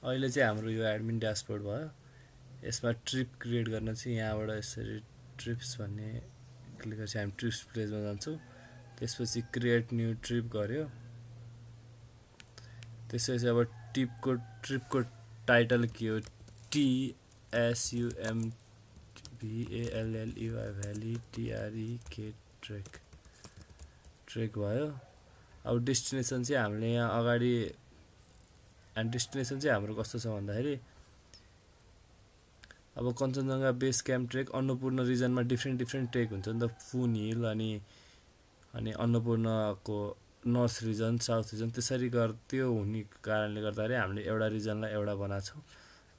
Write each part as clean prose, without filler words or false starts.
अहिले चाहिँ हाम्रो यो एडमिन ड्यासबोर्ड भयो। यसमा ट्रिप क्रिएट गर्न चाहिँ यहाँबाट यसरी ट्रिप्स भन्ने क्लिक गरेपछि हामी ट्रिप्स पेजमा जान्छौँ। त्यसपछि क्रिएट न्यू ट्रिप गर्यो। त्यसपछि अब ट्रिपको टाइटल के हो, TSUMVALLEY भ्याली TREK ट्रेक भयो। अब डेस्टिनेसन चाहिँ हामीले यहाँ अगाडि डेस्टिनेसन चाहिँ हाम्रो कस्तो छ भन्दाखेरि अब Kanchenjunga base camp trek Annapurna रिजनमा डिफ्रेन्ट ट्रेक हुन्छ नि त, फुन हिल अनि अन्नपूर्णको नर्थ रिजन साउथ रिजन त्यसरी त्यो हुने कारणले गर्दाखेरि हामीले एउटा रिजनलाई एउटा बनाएको छौँ।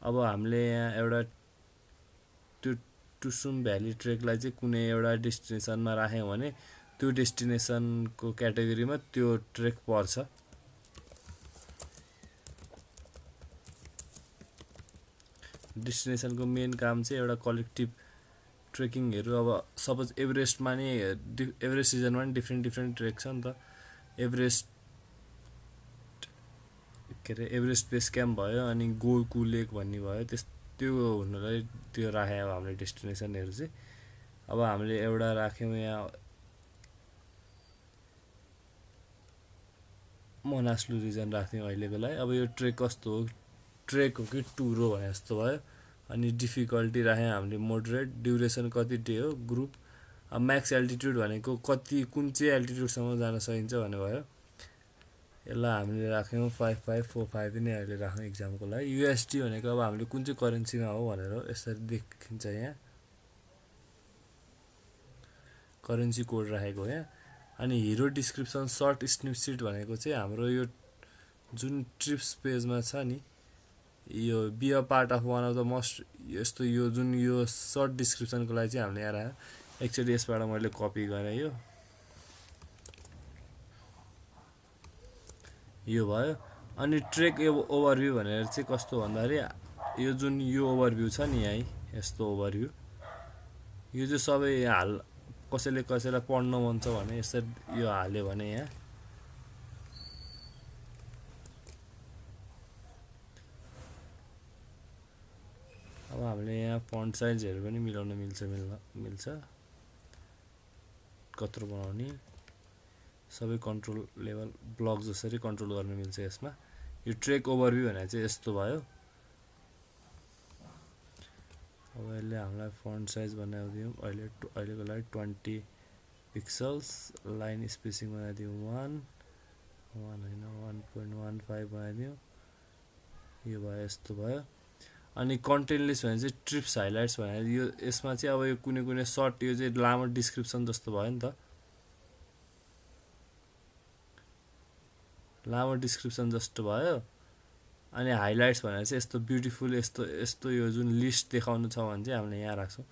अब हामीले यहाँ एउटा त्यो टुसुम भ्याली ट्रेकलाई चाहिँ कुनै एउटा डेस्टिनेसनमा राख्यौँ भने त्यो डेस्टिनेसनको क्याटेगोरीमा त्यो ट्रेक पर्छ। डेस्टिनेसनको मेन काम चाहिँ एउटा कलेक्टिभ ट्रेकिङहरू, अब सपोज एभरेस्टमा नि एभरेस्ट सिजनमा नि डिफ्रेन्ट ट्रेक छ नि त। एभरेस्ट बेस क्याम्प भयो अनि गोकु लेक भन्ने भयो, त्यो हुनलाई त्यो राखे अब हामीले डेस्टिनेसनहरू चाहिँ। अब हामीले एउटा राख्यौँ यहाँ मनासलु रिजन राख्यौँ अहिलेको लागि। अब यो ट्रेक कस्तो हो, ट्रेक हो कि टुर हो भने जस्तो भयो। अनि डिफिकल्टी राख्यौँ हामीले मोडरेट, ड्युरेसन कति डे हो, ग्रुप। अब म्याक्स एल्टिट्युड भनेको कुन चाहिँ एल्टिट्युडसम्म जान सकिन्छ भन्ने भयो। यसलाई हामीले राख्यौँ 5545 नै अहिले राख्यौँ इक्जामको लागि। USD भनेको अब हामीले कुन चाहिँ करेन्सीमा हो भनेर यसरी देखिन्छ, यहाँ करेन्सी कोड राखेको यहाँ। अनि हिरो डिस्क्रिप्सन सर्ट स्निपसिट भनेको चाहिँ हाम्रो यो जुन ट्रिप्स पेजमा छ नि, यो be a part of one of the most यस्तो यो जुन यो सर्ट डिस्क्रिप्सनको लागि चाहिँ हामीले यहाँ राख्यो। एक्चुअली यसबाट मैले कपी गरेँ, यो भयो। अनि ट्रेक ओभरभ्यू भनेर चाहिँ कस्तो भन्दाखेरि यो जुन यो ओभरभ्यू छ नि यहाँ यस्तो ओभरभ्यू, यो चाहिँ सबै कसैलाई पढ्न मन छ भने यसरी यो हाल्यो भने यहाँ अब हामीले यहाँ फन्ट साइजहरू पनि मिलाउन मिल्छ कत्रो बनाउने, सबै कन्ट्रोल लेभल ब्लक जसरी कन्ट्रोल गर्न मिल्छ यसमा। यो ट्रेक ओभरभ्यू भनेर चाहिँ यस्तो भयो। अब यसले हामीलाई फन्ट साइज बनाइदिउँ अहिलेको लागि 20 पिक्सल्स, लाइन स्पेसिङ बनाइदिउँ 1 होइन 1.15 बनाइदिउँ। यो भयो, यस्तो भयो। अनि कन्टेन्ट लिस्ट भने चाहिँ ट्रिप्स हाइलाइट्स भनेर यो यसमा चाहिँ अब यो कुनै सर्ट यो चाहिँ लामो डिस्क्रिप्सन जस्तो भयो नि त, लामो डिस्क्रिप्सन जस्तो भयो। अनि हाइलाइट्स भनेर चाहिँ यस्तो ब्युटिफुल यस्तो यो जुन लिस्ट देखाउनु छ भने चाहिँ हामीले यहाँ राख्छौँ।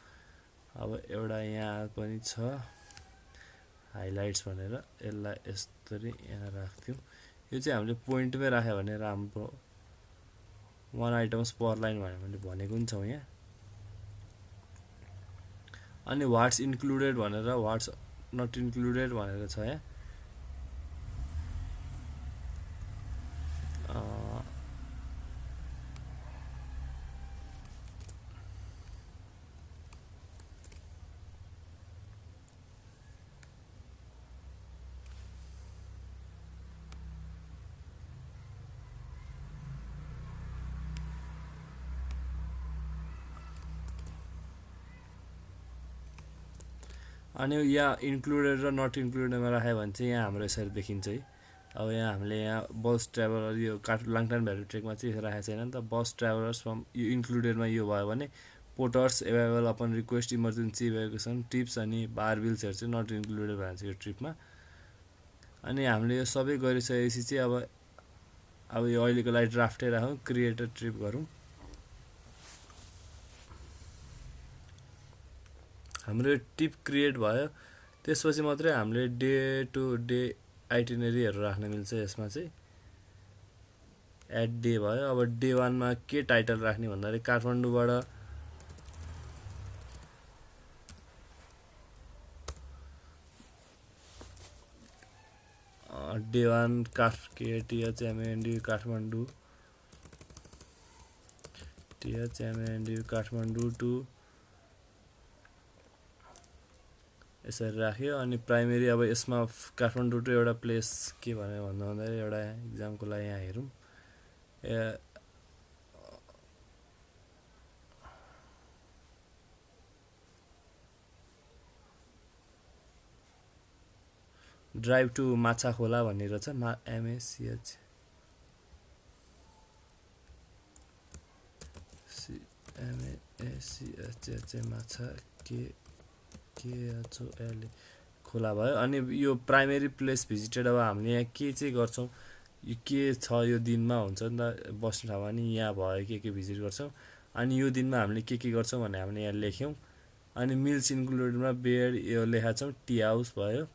अब एउटा यहाँ पनि छ हाइलाइट्स भनेर, यसलाई यसरी यहाँ राख्थ्यौँ। यो चाहिँ हामीले पोइन्टमै राख्यो भने राम्रो, 1 आइटम्स पर लाइन भनेको पनि छौँ यहाँ। अनि वाट्स इन्क्लुडेड भनेर वाट्स नट इन्क्लुडेड भनेर छ यहाँ। अनि यहाँ इन्क्लुडेड र नट इन्क्लुडेडमा राख्यो भने चाहिँ यहाँ हाम्रो यसरी देखिन्छ है। अब यहाँ हामीले यहाँ बस ट्राभलर यो लाङटाङ भ्याली ट्रेकमा चाहिँ राखेको छैन नि त। बस ट्राभलर्स फ्रम यो इन्क्लुडेडमा यो भयो भने porters available upon request, emergency evacuation, tips अनि बारबिल्सहरू चाहिँ नट इन्क्लुडेड भन्छ यो ट्रिपमा। अनि हामीले यो सबै गरिसकेपछि चाहिँ अब यो अहिलेको लागि ड्राफ्टै राखौँ, क्रिएट अ ट्रिप गरौँ। हाम्रो टिप क्रिएट भयो, त्यसपछि मात्रै हामीले डे टु डे आइटिनरीहरू राख्न मिल्छ यसमा चाहिँ। एड डे भयो। अब डे 1 मा के टाइटल राख्ने भन्दाखेरि काठमाडौँबाट day 1 KTHMAND Kathmandu THMNDU Kathmandu to यसरी राख्यो। अनि प्राइमेरी अब यसमा काठमाडौँ टु एउटा प्लेस के भनेर भन्दा एउटा इक्जामको लागि यहाँ हेरौँ। ड्राइभ टु माछाखोला भन्ने रहेछ MACH माछा KHOLA खोला भयो। अनि यो प्राइमेरी प्लेस भिजिटेड अब हामीले यहाँ के चाहिँ गर्छौँ, यो के छ यो दिनमा हुन्छ नि त बस्ने ठाउँमा, नि यहाँ भयो के भिजिट गर्छौँ। अनि यो दिनमा हामीले के गर्छौँ भने हामीले यहाँ लेख्यौँ। अनि मिल्स इन्क्लुडेडमा बेड यो लेखा छौँ, टी हाउस भयो।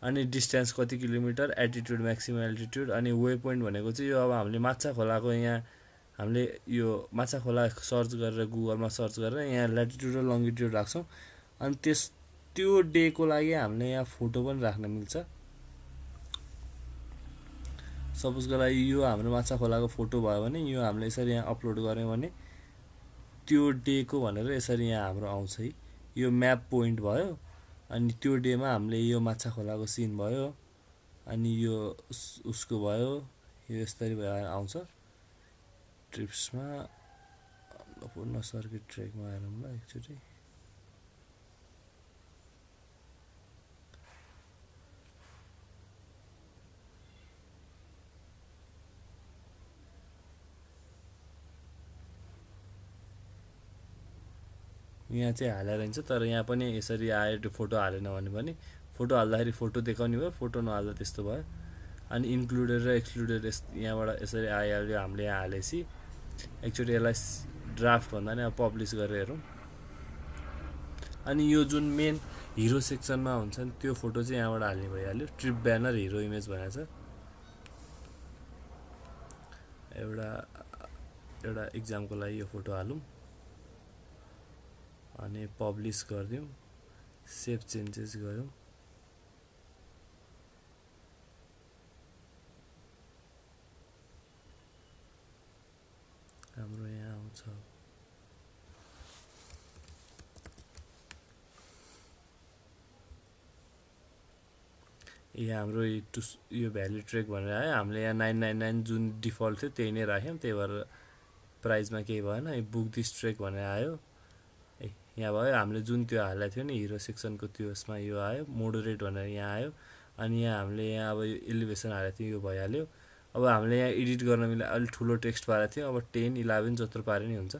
अनि डिस्टेन्स कति किलोमिटर, एल्टिट्युड म्याक्सिमम एल्टिट्युड। अनि वे पोइन्ट भनेको चाहिँ यो अब हामीले माछा खोलाको यहाँ हामीले यो माछा खोला सर्च गरेर गुगलमा सर्च गरेर यहाँ ल्याटिट्युड र लङ्गिट्युड राख्छौँ। अनि त्यो डेको लागि हामीले यहाँ फोटो पनि राख्न मिल्छ। सपोजको लागि यो हाम्रो माछा खोलाको फोटो भयो भने यो हामीले यसरी यहाँ अपलोड गऱ्यौँ भने त्यो डेको भनेर यसरी यहाँ हाम्रो आउँछ है। यो म्याप पोइन्ट भयो। अनि त्यो डेमा हामीले यो माछा खोलाको सिन भयो। अनि यो उसको भयो, यो यसरी भएर आउँछ ट्रिप्समा। पूर्ण सर्किट ट्रेकमा हेरौँ ल एकचोटि। यहाँ चाहिँ हालेर हिँड्छ, तर यहाँ पनि यसरी आयो त्यो फोटो हालेन भने पनि फोटो हाल्दाखेरि फोटो देखाउने भयो, फोटो नहाल्दा त्यस्तो भयो। अनि इन्क्लुडेड र एक्सक्लुडेड यहाँबाट यसरी आइहाल्यो हामीले यहाँ हालेपछि। एकचोटि यसलाई ड्राफ्ट भन्दा नि अब पब्लिस गरेर हेरौँ। अनि यो जुन मेन हिरो सेक्सनमा हुन्छ नि त्यो फोटो चाहिँ यहाँबाट हाल्ने भइहाल्यो। ट्रिप ब्यानर हिरो इमेज भनेको छ। एउटा इक्जामको लागि यो फोटो हालौँ। अनि पब्लिस गरिदिउँ, सेभ चेन्जेस गरौँ। हाम्रो यहाँ आउँछ। यहाँ हाम्रो यो भ्याली ट्रेक भनेर आयो। हामीले यहाँ 999 जुन डिफल्ट थियो त्यही नै राख्यौँ, त्यही भएर प्राइजमा केही भएन। बुक दिस ट्रेक भनेर आयो। यहाँ भयो हामीले जुन त्यो हालेको थियो नि हिरो सेक्सनको त्यो यसमा यो आयो। मोडरेट भनेर यहाँ आयो। अनि यहाँ हामीले यहाँ अब यो एलिभेसन हालेको थियो, यो भइहाल्यो। अब हामीले यहाँ एडिट गर्न मिल्यो। अलिक ठुलो टेक्स्ट पारेको थियो, अब 10, 11 जत्रो पारे नि हुन्छ।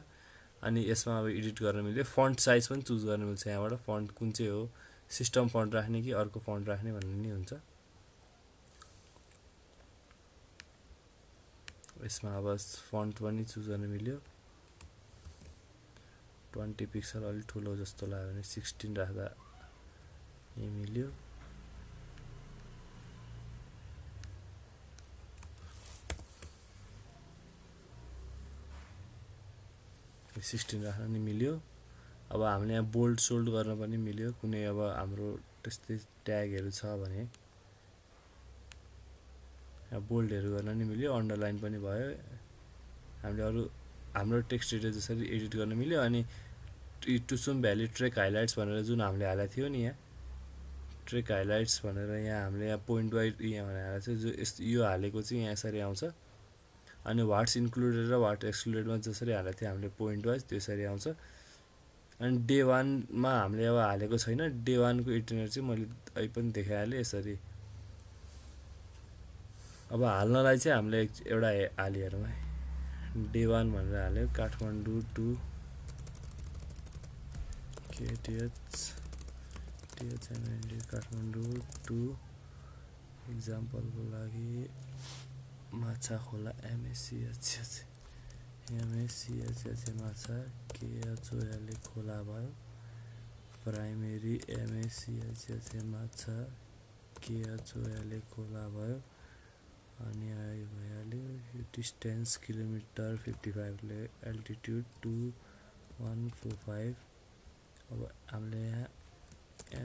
अनि यसमा अब एडिट गर्न मिल्यो। फन्ट साइज पनि चुज गर्न मिल्छ यहाँबाट, फन्ट कुन चाहिँ हो, सिस्टम फन्ट राख्ने कि अर्को फन्ट राख्ने भन्ने नि हुन्छ। यसमा अब फन्ट पनि चुज गर्न मिल्यो। 20 पिक्सल अलिक ठुलो जस्तो लाग्यो भने 16 राख्दा यही मिल्यो। राख्न नि मिल्यो। अब हामीले यहाँ बोल्ड सोल्ड गर्न पनि मिल्यो। कुनै अब हाम्रो त्यस्तै ट्यागहरू छ भने यहाँ बोल्डहरू गर्न नि मिल्यो। अन्डरलाइन पनि भयो। हामीले अरू हाम्रो टेक्स्ट एरिया जसरी एडिट गर्न मिल्यो। अनि टुसुम भ्याली ट्रेक हाइलाइट्स भनेर जुन हामीले हालेको थियो नि, यहाँ ट्रेक हाइलाइट्स भनेर यहाँ हामीले यहाँ पोइन्ट वाइज यहाँ भनेर हालेको थियो। जो यो हालेको चाहिँ यहाँ यसरी आउँछ। अनि वाट्स इन्क्लुडेड र वाट एक्सक्लुडेडमा जसरी हालेको थियो हामीले पोइन्ट वाइज त्यसरी आउँछ। अनि डे 1मा हामीले अब हालेको छैन। डे 1को इटिनरी चाहिँ मैले अहिले पनि देखाइहालेँ यसरी। अब हाल्नलाई चाहिँ हामीले एउटा हालिहेरौँ है। डे 1 भनेर हाल्यो, Kathmandu to THMND Kathmandu to इक्जाम्पलको लागि माछा खोला MACH माछा KHOLA खोला भयो। प्राइमेरी MACH माछा KHOLA खोला भयो। अनि आयो भइहाल्यो। यो डिस्टेन्स किलोमिटर 55 एल्टिट्युड 2145। अब हामीले यहाँ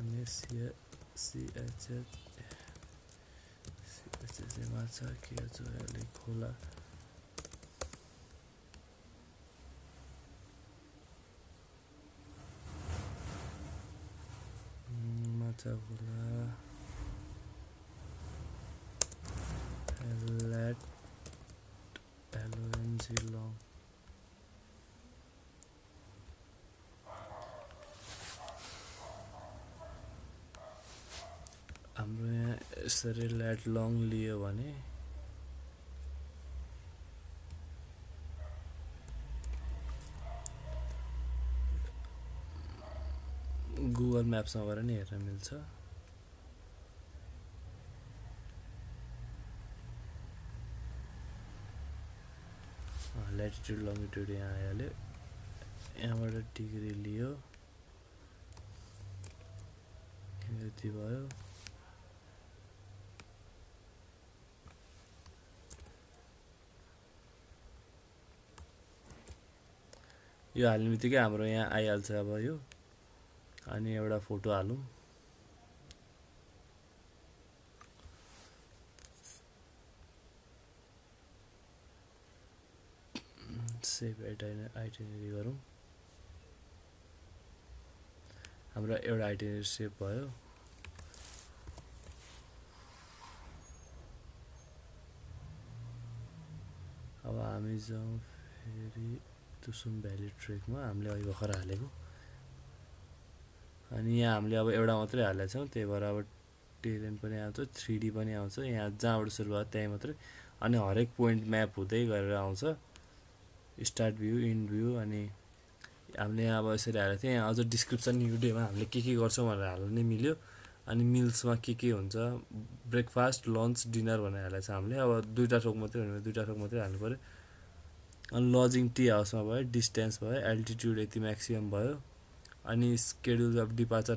MACH माछा KHOLA खोला खोला ल्याट एलओएनजी लङ हाम्रो यहाँ यसरी ल्याट लङ लियो भने गुगल म्याप्समा गएर नि हेर्न मिल्छ ल्याटिट्युड लङ्गिट्युड यहाँ आइहाल्यो यहाँबाट डिग्री लियो यति भयो यो हाल्ने बित्तिकै हाम्रो यहाँ आइहाल्छ अब यो अनि एउटा फोटो हालौँ सेभ आइटिनेरी गरौँ हाम्रो एउटा आइटिनेरी सेभ भयो अब हामी जाउँ फेरि तुसुम भ्याली ट्रेकमा हामीले अहिले भर्खर हालेको अनि यहाँ हामीले अब एउटा मात्रै हालेका छौँ त्यही भएर अब टेरेन पनि आउँछ 3D पनि आउँछ यहाँ जहाँबाट सुरु भयो त्यहीँ मात्रै अनि हरेक पोइन्ट म्याप हुँदै गरेर आउँछ स्टार्ट भ्यू इन्ड भ्यू अनि हामीले यहाँ अब यसरी हालेको थियो यहाँ अझ डिस्क्रिप्सन भिडियोमा हामीले के गर्छौँ भनेर हाल्न नि मिल्यो अनि मिल्समा के हुन्छ ब्रेकफास्ट लन्च डिनर भनेर हालेको छ हामीले अब दुईवटा थोक मात्रै हुने दुईवटा थोक मात्रै हाल्नु पऱ्यो अनि लजिङ टी हाउसमा भयो डिस्टेन्स भयो एल्टिट्युड यति म्याक्सिमम भयो अनि स्केड्युल अफ डिपार्चर